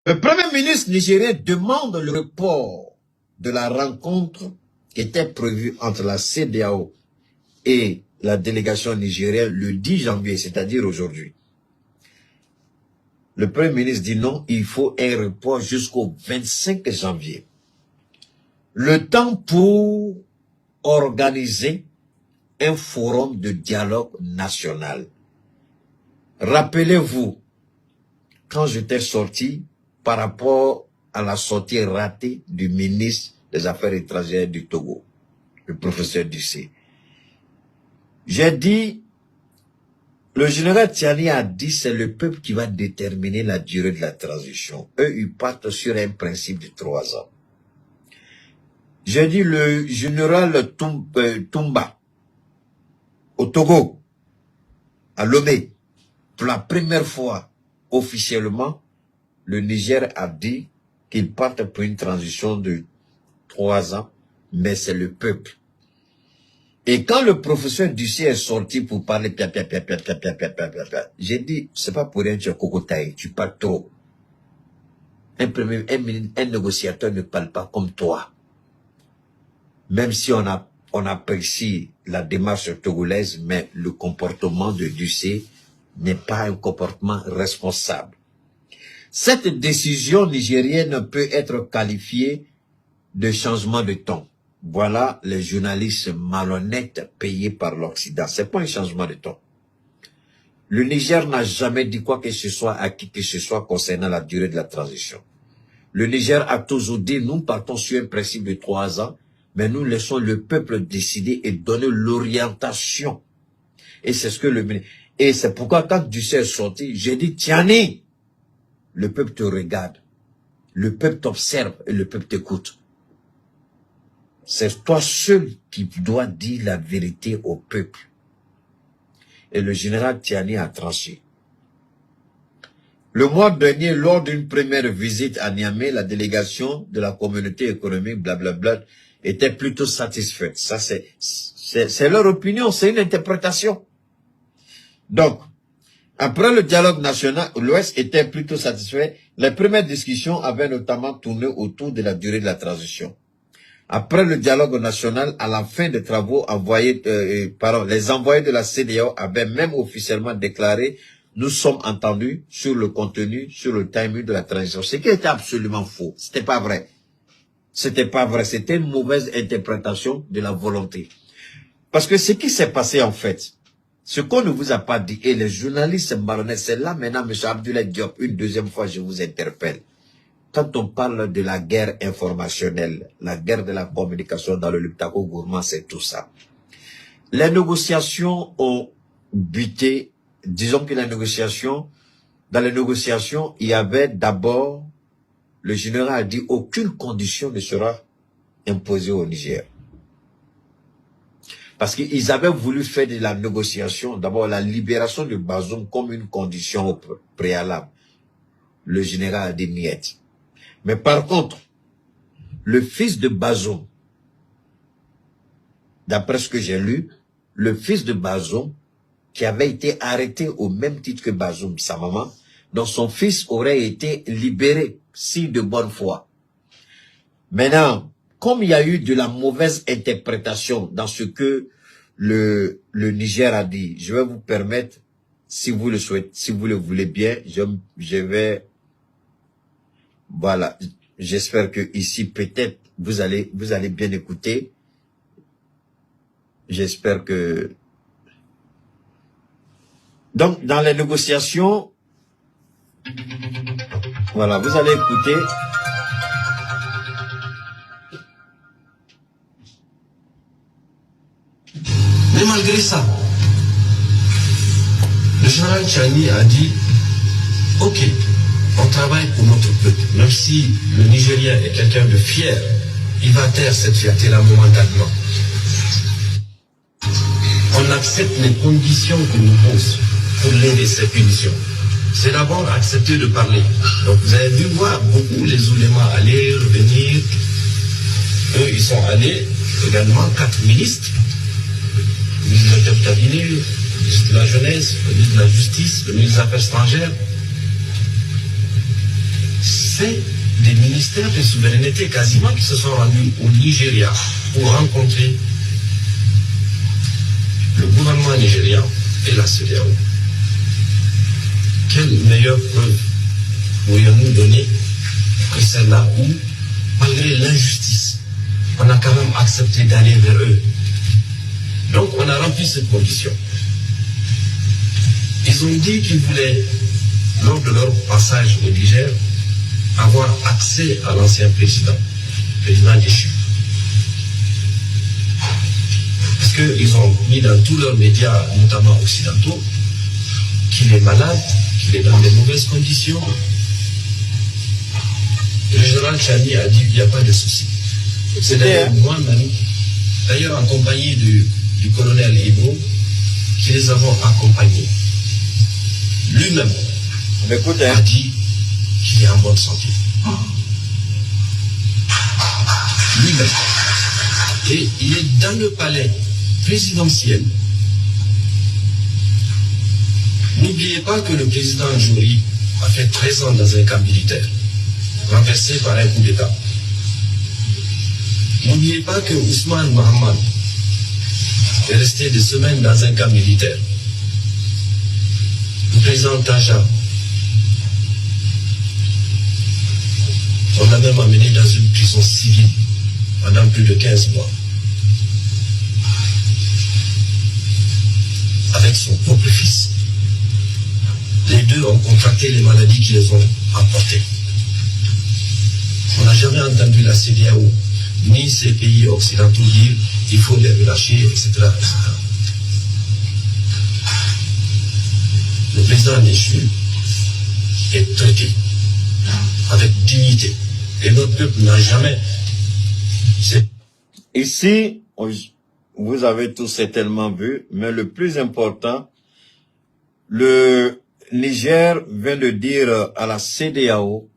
Le Premier ministre nigérien demande le report de la rencontre qui était prévue entre la CEDEAO et la délégation nigérienne le 10 janvier, c'est-à-dire aujourd'hui. Le Premier ministre dit non, il faut un report jusqu'au 25 janvier. Le temps pour organiser un forum de dialogue national. Rappelez-vous, quand j'étais sorti par rapport à la sortie ratée du ministre des Affaires étrangères du Togo, le professeur Ducé, j'ai dit, le général Tiani a dit c'est le peuple qui va déterminer la durée de la transition. Eux, ils partent sur un principe de 3 ans. J'ai dit le général Toumba, au Togo, à Lomé, pour la première fois officiellement, le Niger a dit qu'il parte pour une transition de 3 ans, mais c'est le peuple. Et quand le professeur Ducé est sorti pour parler, j'ai dit, c'est pas pour rien que tu es cocotaille, tu parles trop. Un négociateur ne parle pas comme toi. Même si on apprécie la démarche togolaise, mais le comportement de Ducé n'est pas un comportement responsable. Cette décision nigérienne peut être qualifiée de changement de ton. Voilà les journalistes malhonnêtes payés par l'Occident. C'est pas un changement de ton. Le Niger n'a jamais dit quoi que ce soit à qui que ce soit concernant la durée de la transition. Le Niger a toujours dit, nous partons sur un principe de 3 ans, mais nous laissons le peuple décider et donner l'orientation. Et c'est ce que et c'est pourquoi quand Ducé est sorti, j'ai dit, Tiani, le peuple te regarde, le peuple t'observe et le peuple t'écoute. C'est toi seul qui dois dire la vérité au peuple. Et le général Tiani a tranché. Le mois dernier, lors d'une première visite à Niamey, la délégation de la communauté économique, blablabla, était plutôt satisfaite. Ça, c'est leur opinion, c'est une interprétation. Donc, après le dialogue national, l'Ouest était plutôt satisfait. Les premières discussions avaient notamment tourné autour de la durée de la transition. Après le dialogue national, à la fin des travaux, les envoyés de la CEDEAO avaient même officiellement déclaré « Nous sommes entendus sur le contenu, sur le timing de la transition ». Ce qui était absolument faux. C'était pas vrai. C'était pas vrai. C'était une mauvaise interprétation de la volonté. Parce que ce qui s'est passé en fait, ce qu'on ne vous a pas dit, et les journalistes malhonnêtes, c'est là maintenant, M. Abdoulaye Diop, une deuxième fois, je vous interpelle. Quand on parle de la guerre informationnelle, la guerre de la communication dans le Liptako Gourmand, c'est tout ça. Les négociations ont buté. Disons que dans les négociations, il y avait d'abord, le général a dit, aucune condition ne sera imposée au Niger. Parce qu'ils avaient voulu faire de la négociation, d'abord la libération de Bazoum comme une condition préalable. Le général a dit niet. Mais par contre, le fils de Bazoum, d'après ce que j'ai lu, le fils de Bazoum, qui avait été arrêté au même titre que Bazoum, sa maman, donc son fils aurait été libéré, si de bonne foi. Maintenant, comme il y a eu de la mauvaise interprétation dans ce que le Niger a dit, je vais vous permettre, si vous le souhaitez, si vous le voulez bien, je vais, voilà, j'espère que ici peut-être vous allez bien écouter. J'espère que, donc dans les négociations, voilà, vous allez écouter. Mais malgré ça, le général Tiani a dit, ok, on travaille pour notre peuple. Même si le Nigeria est quelqu'un de fier, il va taire cette fierté-là momentanément. On accepte les conditions qu'on nous pose pour lever ces punitions. C'est d'abord accepter de parler. Donc vous avez dû voir beaucoup les oulémas aller, revenir. Eux, ils sont allés, également 4 ministres. Le ministre de cabinet, le ministre de la jeunesse, le ministre de la justice, le ministre des Affaires étrangères. c'est des ministères de souveraineté quasiment qui se sont rendus au Nigeria pour rencontrer le gouvernement nigérian et la CEDEAO. Quelle meilleure preuve pourrions-nous donner que celle-là où, malgré l'injustice, on a quand même accepté d'aller vers eux. Donc on a rempli cette condition. Ils ont dit qu'ils voulaient, lors de leur passage au Niger, avoir accès à l'ancien président déchu. Parce qu'ils ont mis dans tous leurs médias, notamment occidentaux, qu'il est malade, qu'il est dans de mauvaises conditions. Le général Chani a dit qu'il n'y a pas de souci. C'est d'ailleurs moi-même, d'ailleurs en compagnie du colonel Ibro, qui les avons accompagnés. Lui-même a dit qu'il est en bonne santé. Lui-même. Et il est dans le palais présidentiel. N'oubliez pas que le président Jouri a fait 13 ans dans un camp militaire, renversé par un coup d'État. N'oubliez pas que Ousmane Mohamed est resté des semaines dans un camp militaire. Le président Taja, on l'a même amené dans une prison civile pendant plus de 15 mois. Avec son propre fils. Les deux ont contracté les maladies qui les ont emportés. On n'a jamais entendu la CEDEAO ni ces pays occidentaux dire qu'il faut les relâcher, etc., etc. Le président déchu est traité avec dignité. Et notre peuple n'a jamais... Ici, vous avez tous certainement vu, mais le plus important, le Niger vient de dire à la CEDEAO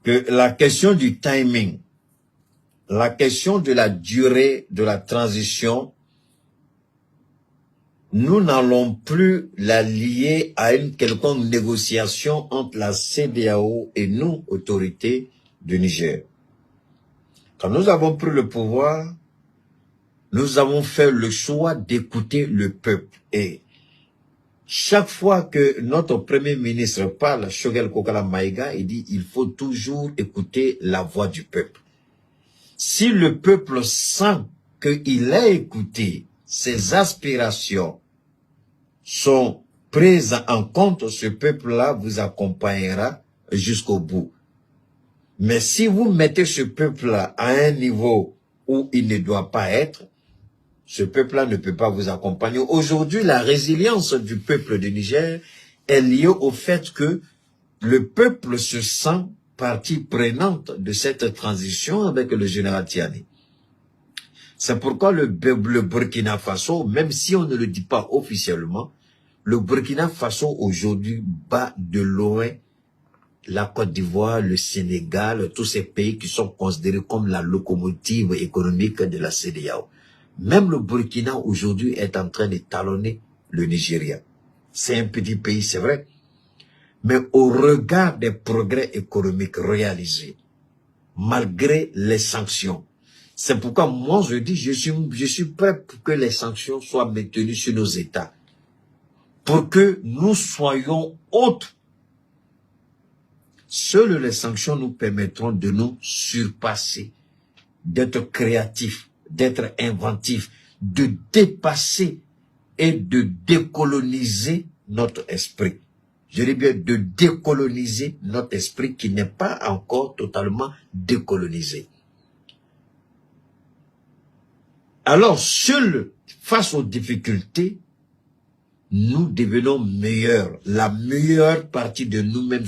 que la question du timing, la question de la durée de la transition, nous n'allons plus la lier à une quelconque négociation entre la CEDEAO et nous, autorités du Niger. Quand nous avons pris le pouvoir, nous avons fait le choix d'écouter le peuple. Et chaque fois que notre premier ministre parle, Shogel Kokala Maïga, il dit il faut toujours écouter la voix du peuple. Si le peuple sent qu'il a écouté, ses aspirations sont prises en compte, ce peuple-là vous accompagnera jusqu'au bout. Mais si vous mettez ce peuple-là à un niveau où il ne doit pas être, ce peuple-là ne peut pas vous accompagner. Aujourd'hui, la résilience du peuple du Niger est liée au fait que le peuple se sent partie prenante de cette transition avec le général Tiani. C'est pourquoi le Burkina Faso, même si on ne le dit pas officiellement, le Burkina Faso aujourd'hui bat de loin la Côte d'Ivoire, le Sénégal, tous ces pays qui sont considérés comme la locomotive économique de la CEDEAO. Même le Burkina aujourd'hui est en train de talonner le Nigeria. C'est un petit pays, c'est vrai. Mais au regard des progrès économiques réalisés, malgré les sanctions, c'est pourquoi moi je dis, je suis prêt pour que les sanctions soient maintenues sur nos États. Pour que nous soyons autres. Seules les sanctions nous permettront de nous surpasser, d'être créatifs, d'être inventifs, de dépasser et de décoloniser notre esprit. Je dis bien de décoloniser notre esprit qui n'est pas encore totalement décolonisé. Alors, seul face aux difficultés, nous devenons meilleurs. La meilleure partie de nous-mêmes